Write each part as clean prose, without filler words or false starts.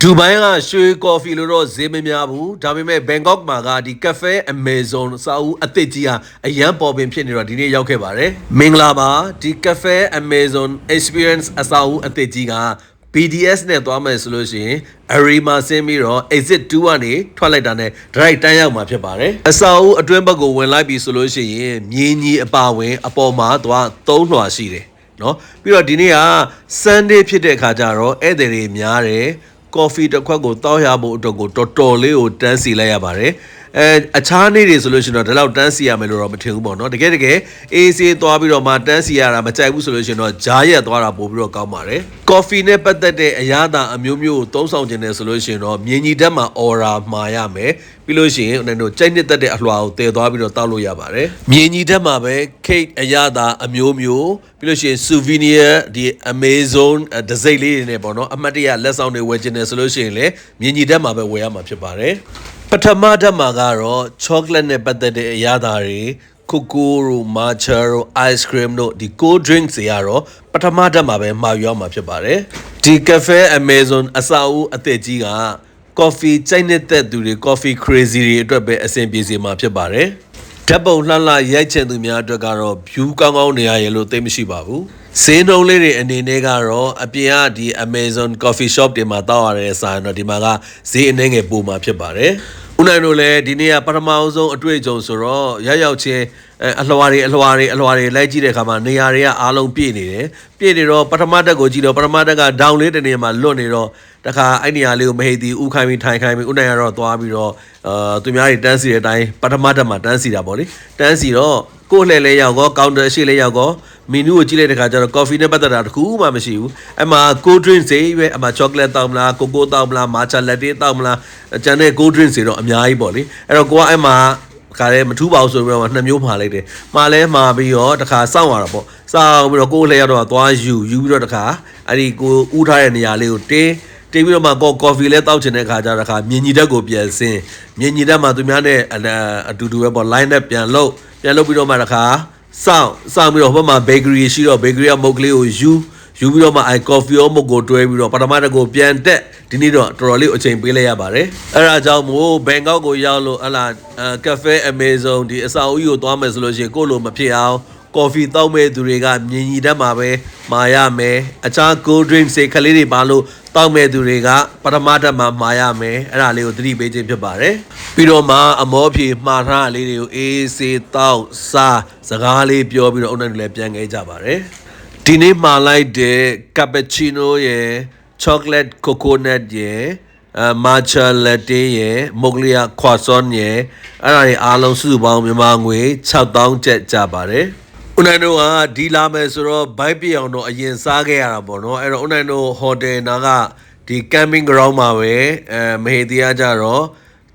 ဒူဘိုင်းကရွှေကော်ဖီလို့တော့ဈေးမများဘူးဒါပေမဲ့ဘန်ကောက်မှာကဒီ Cafe Amazon စာအုပ်အသစ်ကြီးဟာအရန်ပေါ်ပင်ဖြစ်နေတော့ဒီနေ့ရောက်ခဲ့ပါတယ်မင်္ဂလာပါဒီ Cafe Amazon Experience အစာအုပ်အသစ်ကြီးက BDS နဲ့သွားမယ်ဆိုလို့ရှိရင် Arima ဆင်းပြီးတော့ Exit 2ကနေထွက်လိုက်တာနဲ့ Direct တန်းရောက်မှာဖြစ်ပါတယ်အစာအုပ်အတွင်းဘက်ကိုဝင်လိုက်ပြီဆိုလို့ရှိရင်မြင်းကြီးအပါဝင်အပေါ်မှာသွား3လွှာရှိတယ်နော်ပြီးတော့ဒီနေ့က Sunday ဖြစ်တဲ့အခါကျတော့ဧည့်သည်တွေများတယ်ကော်ဖီတစ်ခွက်ကိုတောက်ရဖို့အတွက်ကိုတော်တော်လေးကိုတန်းစီလိုက်ရပါတယ်အခြားနေ့တွေဆိုလို့ရှိရင်တော့ဒီလောက်တန်းစီရမယ်လို့တော့မထင်ဘူးပေါ့နော်တကယ်အေးဆေးသွားပြီးတော့မှတန်းစီရတာမကြိုက်ဘူးဆိုလို့ရှိရင်တော့ဂျားရက်သွားတာပို့ပြီးတော့ကောင်းပါတယ်ကော်ဖီနဲ့ပတ်သက်တဲ့အရာသာအမျိုးမျိုးကိုသုံးဆောင်ခြင်းနဲ့ဆိုလို့ရှိရင်တော့မြင်းကြီးတက်မှာအော်ရာမှာရမယ်ပြီးလို့ရှိရင်ဦးတို့ကြိုက်နှစ်သက်တဲ့အလှော်ကိုတည်သွားပြီးတော့တောက်လို့ရပါတယ်မြင်းကြီးတက်မှာပဲ cake အရာသာအမျိုးမျိုးပြီးလို့ရှိရင် souvenir ဒီ Amazon တစိမ့်လေးတွေနဲ့ပေါ့နော်အမှတ်တရလက်ဆောင်တွေဝယ်ခြင်းနဲ့ဆိုလို့ရှိရင်လည်းမြင်းကြီးတက်မှာပဲဝယ်ရမှာဖြစ်ပါတယ်ပထမဓာတ်မှာကတော့ chocolate နဲ့ပတ်သက်တဲ့အရာသာတွေ cocoa တို့ matcha တို့ ice cream တို့ဒီ cold drinks တွေကတော့ပထမဓာတ်မှာပဲမှာယူရမှာဖြစ်ပါတယ်ဒီ Cafe Amazon အစာအုပ်အသစ်ကြီးက coffee ကြိုက်နေတဲ့သူတွေ coffee crazy တွေအတွက်ပဲအဆင်ပြေစေမှာဖြစ်ပါတယ်ဓာတ်ပုံလှလှရိုက်ချင်သူများအတွက်ကတော့ view ကောင်းကောင်းနေရရလို့သိမရှိပါဘူးဈေးနှုန်းလေးတွေအနေနဲ့ကတော့အပြင်ကဒီ Amazon Coffee Shop တွေမှာတောက်ရတဲ့ဆိုင်တော့ဒီမှာကဈေးအနှဲငယ်ပိုမှာဖြစ်ပါတယ်ဦးနိုင်တို့လည်းဒီနေ့ကပထမအောင်ဆုံးအတွေ့အကြုံဆိုတော့ရောက်ချင်းအလှော်တွေလိုက်ကြည့်တဲ့အခါမှာနေရာတွေကအားလုံးပြည့်နေတယ်ပြည့်နေတော့ပထမတက်ကိုကြည့်တော့ပထမတက်ကဒေါင်လေးတနေရာမှာလွတ်နေတော့တခါအဲ့နေရာလေးကိုမဟိတ်သည်ဥခိုင်းပြီးထိုင်ခိုင်းပြီးဦးနိုင်ကတော့သွားပြီးတော့သူများတွေတန်းစီတဲ့အတိုင်းပထမတက်မှာတန်းစီတာပေါ့လေတန်းစီတော့ကိုလှည့်လဲရောက်ကောကောင်တာရှိလဲရောက်ကောမီနူးကိုကြည့်လိုက်တဲ့ခါကျတော့ coffee နဲ့ပတ်သက်တာတခုမှမရှိဘူးအဲ့မှာ cold drink တွေပဲအမှာ chocolate တောက်မလား cocoa တောက်မလား matcha latte တောက်မလားကျန်တဲ့ cold drink တွေတော့အများကြီးပေါ့လေအဲ့တော့ကိုကအဲ့မှာခါရဲမထူးပါဘူးဆိုပြီးတော့နှစ်မျိုးမှာလိုက်တယ်မှာလဲမှာပြီးတော့တခါစောင့်ရတာပေါ့စောင့်ပြီးတော့ကိုလှည့်ရတော့သွားယူပြီးတော့တခါအဲ့ဒီကိုဥထားတဲ့နေရာလေးကိုတင်းပြီးတော့မှကော်ဖီလဲတောက်ချင်တဲ့ခါကျတော့တခါမြင်ညီတက်ကိုပြန်ဆင်းမြင်ညီတက်မှာသူများနဲ့အတူတူပဲပေါ့ line နဲ့ပြန်လုပ်ပြီးတော့မှတခါစောင့်ပြီးတော့ဟိုဘက်မှာ bakery ရှိတော့ bakery ကမုတ်ကလေးကိုယူပြီးတော့မှအဲ coffee ရောမုတ်ကိုတွဲပြီးတော့ပထမတစ်ကိုပြန်တက်ဒီနေ့တော့တော်တော်လေးအချိန်ပေးလိုက်ရပါတယ်အဲဒါကြောင့်မို့ဘန်ကောက်ကိုရောက်လို့ဟလာ Cafe Amazon ဒီအစာအုပ်ကြီးကိုသွားမယ်ဆိုလို့ရှိရင်ကိုလိုမဖြစ်အောင်ကော်ဖီတောက်မဲ့သူတွေကမြင်ညီတတ်မှာပဲမာရမယ်အခြား cold drink တွေခလေးတွေပါလို့တောက်မဲ့သူတွေကပထမတက်မှာမာရမယ်အဲ့ဒါလေးကိုသတိပေးခြင်းဖြစ်ပါတယ်ပြီးတော့မှအမောဖြေမှားထားလေးတွေကိုအေးစေးတောက်စားစကားလေးပြောပြီးတော့အုံနဲ့လည်းပြန်ခဲ့ကြပါတယ်ဒီနေ့မှာလိုက်တဲ့ cappuccino ရယ် chocolate coconut ရယ်matcha latte ရယ် mocha croissant ရယ်အဲ့ဒါတွေအားလုံးစုစုပေါင်းမြန်မာငွေ6000ကျပ်ကြပါတယ်ဦးနိုင်တို့ကဒီလာမယ်ဆိုတော့ဘိုက်ပြအောင်တော့အရင်စားခဲ့ရတာပေါ့နော်အဲ့တော့ဦးနိုင်တို့ဟိုတယ်နာကဒီ camping ground မှာပဲမဟေတရားကြတော့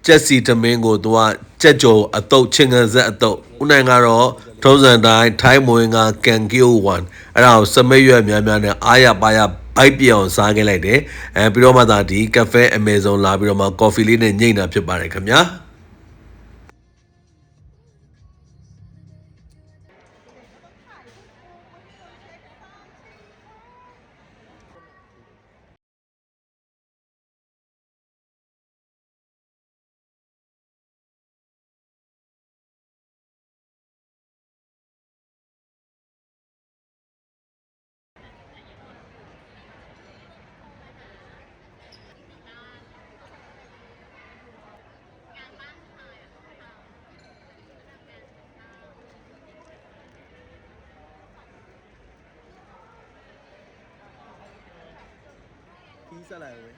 ကြက်စီသမင်းကိုသူကကြက်ကြော်အတုပ်ချင်းကန်ဆက်အတုပ်ဦးနိုင်ကတော့ထုံးစံတိုင်းထိုင်းမွေးကကန်ကီယို1အဲ့ဒါကိုစမိတ်ရွက်များနဲ့အားရပါရဘိုက်ပြအောင်စားခဲ့လိုက်တယ်ပြီးတော့မှသာဒီ Cafe Amazon လာပြီးတော့မှ coffee လေးနဲ့ညှိနှာဖြစ်ပါတယ်ခင်ဗျာပြီးဆက်လိုက်ပဲ